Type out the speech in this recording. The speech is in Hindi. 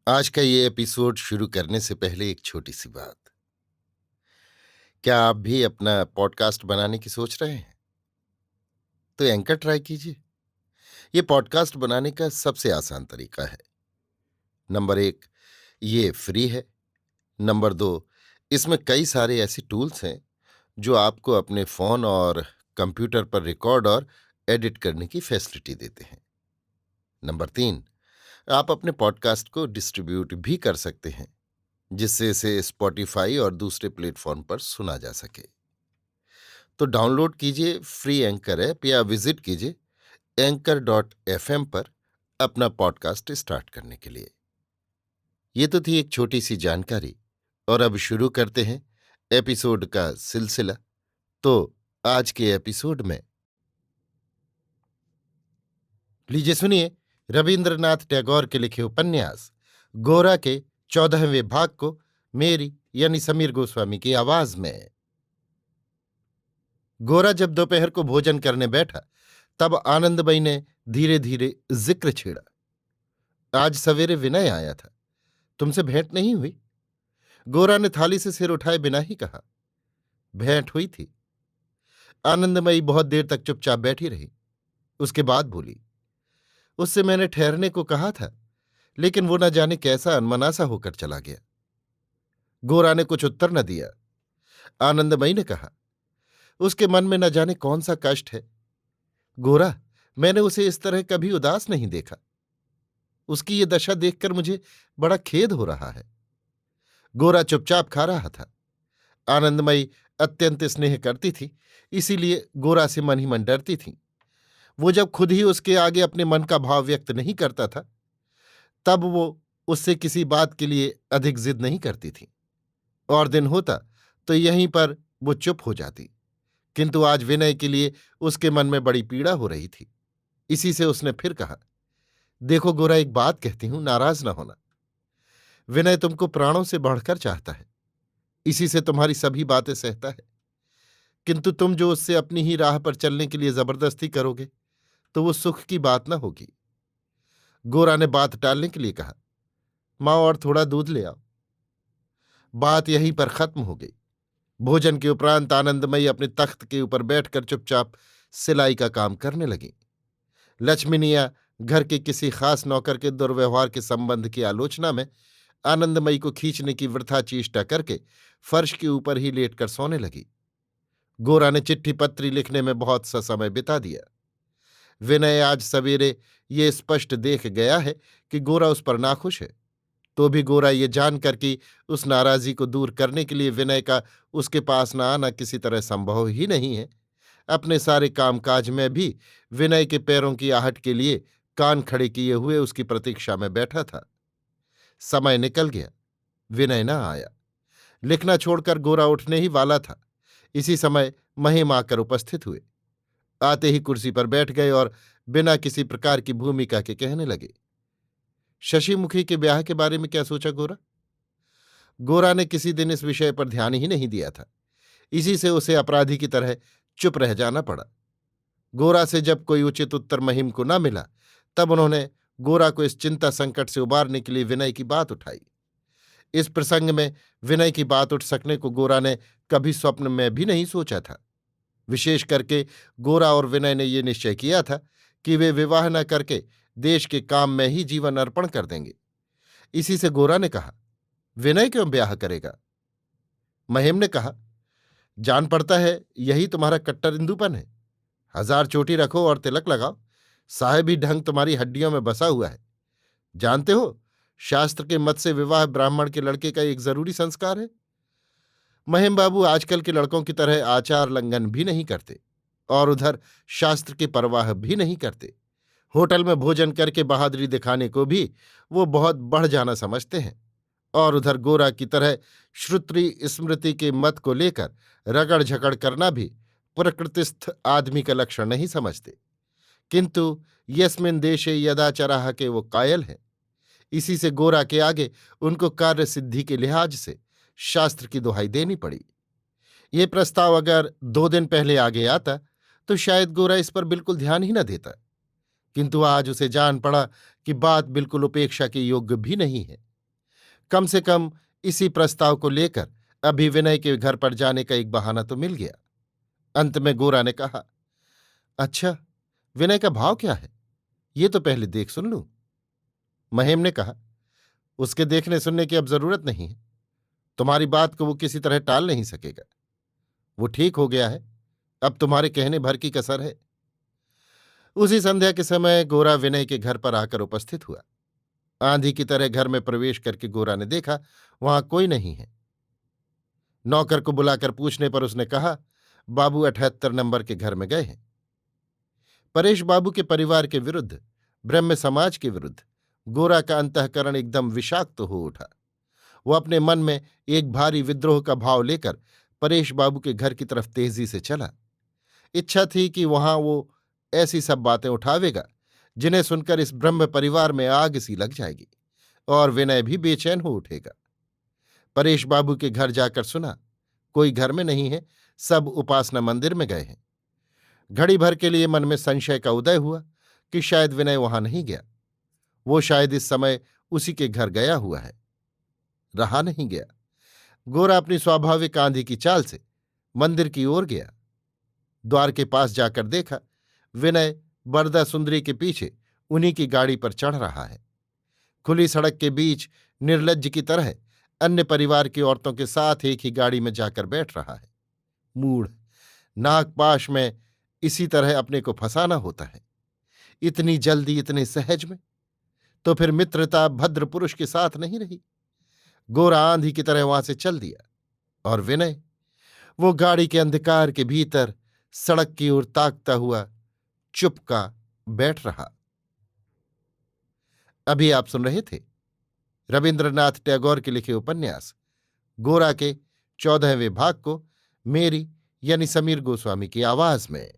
आज का ये एपिसोड शुरू करने से पहले एक छोटी सी बात। क्या आप भी अपना पॉडकास्ट बनाने की सोच रहे हैं? तो एंकर ट्राई कीजिए। ये पॉडकास्ट बनाने का सबसे आसान तरीका है। नंबर एक, ये फ्री है। नंबर दो, इसमें कई सारे ऐसे टूल्स हैं जो आपको अपने फोन और कंप्यूटर पर रिकॉर्ड और एडिट करने की फैसिलिटी देते हैं। नंबर तीन, आप अपने पॉडकास्ट को डिस्ट्रीब्यूट भी कर सकते हैं, जिससे इसे स्पॉटिफाई और दूसरे प्लेटफॉर्म पर सुना जा सके। तो डाउनलोड कीजिए फ्री एंकर ऐप या विजिट कीजिए anchor.fm पर अपना पॉडकास्ट स्टार्ट करने के लिए। ये तो थी एक छोटी सी जानकारी, और अब शुरू करते हैं एपिसोड का सिलसिला। तो आज के एपिसोड में लीजिए सुनिए रविंद्रनाथ टैगोर के लिखे उपन्यास गोरा के 14वें भाग को मेरी यानी समीर गोस्वामी की आवाज में। गोरा जब दोपहर को भोजन करने बैठा तब आनंदमयी ने धीरे धीरे जिक्र छेड़ा। आज सवेरे विनय आया था, तुमसे भेंट नहीं हुई? गोरा ने थाली से सिर उठाए बिना ही कहा। भेंट हुई थी। आनंदमयी बहुत देर तक चुपचाप बैठी रही। उसके बाद बोली, उससे मैंने ठहरने को कहा था, लेकिन वो न जाने कैसा अनमनासा होकर चला गया। गोरा ने कुछ उत्तर न दिया। आनंदमयी ने कहा, उसके मन में न जाने कौन सा कष्ट है। गोरा, मैंने उसे इस तरह कभी उदास नहीं देखा। उसकी ये दशा देखकर मुझे बड़ा खेद हो रहा है। गोरा चुपचाप खा रहा था। आनंदमयी अत्यंत स्नेह करती थी, इसीलिए गोरा से मन ही मन डरती थी। वो जब खुद ही उसके आगे अपने मन का भाव व्यक्त नहीं करता था, तब वो उससे किसी बात के लिए अधिक जिद नहीं करती थी, और दिन होता तो यहीं पर वो चुप हो जाती। किंतु आज विनय के लिए उसके मन में बड़ी पीड़ा हो रही थी। इसी से उसने फिर कहा, देखो गोरा, एक बात कहती हूं, नाराज न होना। विनय तुमको प्राणों से बढ़कर चाहता है, इसी से तुम्हारी सभी बातें सहता है। किंतु तुम जो उससे अपनी ही राह पर चलने के लिए जबरदस्ती करोगे तो वो सुख की बात न होगी। गोरा ने बात टालने के लिए कहा, माँ और थोड़ा दूध ले आओ। बात यहीं पर खत्म हो गई। भोजन के उपरांत आनंदमयी अपने तख्त के ऊपर बैठकर चुपचाप सिलाई का काम करने लगी। लक्ष्मीनिया घर के किसी खास नौकर के दुर्व्यवहार के संबंध की आलोचना में आनंदमयी को खींचने की वृथा चेष्टा करके फर्श के ऊपर ही लेटकर सोने लगी। गोरा ने चिट्ठी पत्री लिखने में बहुत सा समय बिता दिया। विनय आज सवेरे ये स्पष्ट देख गया है कि गोरा उस पर नाखुश है, तो भी गोरा ये जानकर कि उस नाराजगी को दूर करने के लिए विनय का उसके पास न आना किसी तरह संभव ही नहीं है, अपने सारे कामकाज में भी विनय के पैरों की आहट के लिए कान खड़े किए हुए उसकी प्रतीक्षा में बैठा था। समय निकल गया, विनय न आया। लिखना छोड़कर गोरा उठने ही वाला था। इसी समय महिम आकर उपस्थित हुए। आते ही कुर्सी पर बैठ गए और बिना किसी प्रकार की भूमिका के कहने लगे, शशिमुखी के ब्याह के बारे में क्या सोचा गोरा? गोरा ने किसी दिन इस विषय पर ध्यान ही नहीं दिया था, इसी से उसे अपराधी की तरह चुप रह जाना पड़ा। गोरा से जब कोई उचित उत्तर महिम को न मिला, तब उन्होंने गोरा को इस चिंता संकट से उबारने के लिए विनय की बात उठाई। इस प्रसंग में विनय की बात उठ सकने को गोरा ने कभी स्वप्न में भी नहीं सोचा था। विशेष करके गोरा और विनय ने ये निश्चय किया था कि वे विवाह न करके देश के काम में ही जीवन अर्पण कर देंगे। इसी से गोरा ने कहा, विनय क्यों ब्याह करेगा? महिम ने कहा, जान पड़ता है यही तुम्हारा कट्टर हिंदूपन है। 1000 चोटी रखो और तिलक लगाओ, साहेबी ढंग तुम्हारी हड्डियों में बसा हुआ है। जानते हो, शास्त्र के मत से विवाह ब्राह्मण के लड़के का एक जरूरी संस्कार है। महिम बाबू आजकल के लड़कों की तरह आचार लंघन भी नहीं करते, और उधर शास्त्र की परवाह भी नहीं करते। होटल में भोजन करके बहादुरी दिखाने को भी वो बहुत बढ़ जाना समझते हैं, और उधर गोरा की तरह श्रुति स्मृति के मत को लेकर रगड़ झगड़ करना भी प्रकृतिस्थ आदमी का लक्षण नहीं समझते। किंतु यस्मिन देशे यदाचराः के वो कायल हैं। इसी से गोरा के आगे उनको कार्य सिद्धि के लिहाज से शास्त्र की दुहाई देनी पड़ी। ये प्रस्ताव अगर 2 दिन पहले आगे आता तो शायद गोरा इस पर बिल्कुल ध्यान ही न देता, किंतु आज उसे जान पड़ा कि बात बिल्कुल उपेक्षा के योग्य भी नहीं है। कम से कम इसी प्रस्ताव को लेकर अभी विनय के घर पर जाने का एक बहाना तो मिल गया। अंत में गोरा ने कहा, अच्छा, विनय का भाव क्या है, ये तो पहले देख सुन लूं। महेम ने कहा, उसके देखने सुनने की अब जरूरत नहीं है। तुम्हारी बात को वो किसी तरह टाल नहीं सकेगा। वो ठीक हो गया है, अब तुम्हारे कहने भर की कसर है। उसी संध्या के समय गोरा विनय के घर पर आकर उपस्थित हुआ। आंधी की तरह घर में प्रवेश करके गोरा ने देखा वहां कोई नहीं है। नौकर को बुलाकर पूछने पर उसने कहा, बाबू 78 नंबर के घर में गए हैं। परेश बाबू के परिवार के विरुद्ध, ब्रह्म समाज के विरुद्ध गोरा का अंतःकरण एकदम विषाक्त हो उठा। वो अपने मन में एक भारी विद्रोह का भाव लेकर परेश बाबू के घर की तरफ तेजी से चला। इच्छा थी कि वहां वो ऐसी सब बातें उठावेगा जिन्हें सुनकर इस ब्रह्म परिवार में आग सी लग जाएगी और विनय भी बेचैन हो उठेगा। परेश बाबू के घर जाकर सुना कोई घर में नहीं है, सब उपासना मंदिर में गए हैं। घड़ी भर के लिए मन में संशय का उदय हुआ कि शायद विनय वहां नहीं गया। वो शायद इस समय उसी के घर गया हुआ है। रहा नहीं गया। गोरा अपनी स्वाभाविक आंधी की चाल से मंदिर की ओर गया। द्वार के पास जाकर देखा विनय बरदा सुंदरी के पीछे उन्हीं की गाड़ी पर चढ़ रहा है। खुली सड़क के बीच निर्लज्ज की तरह अन्य परिवार की औरतों के साथ एक ही गाड़ी में जाकर बैठ रहा है। मूढ़, नागपाश में इसी तरह अपने को फंसाना होता है। इतनी जल्दी, इतने सहज में? तो फिर मित्रता भद्र पुरुष के साथ नहीं रही। गोरा आंधी की तरह वहां से चल दिया और विनय, वो गाड़ी के अंधकार के भीतर सड़क की ओर ताकता हुआ चुपका बैठ रहा। अभी आप सुन रहे थे रविन्द्रनाथ टैगोर के लिखे उपन्यास गोरा के 14वें भाग को मेरी यानी समीर गोस्वामी की आवाज में।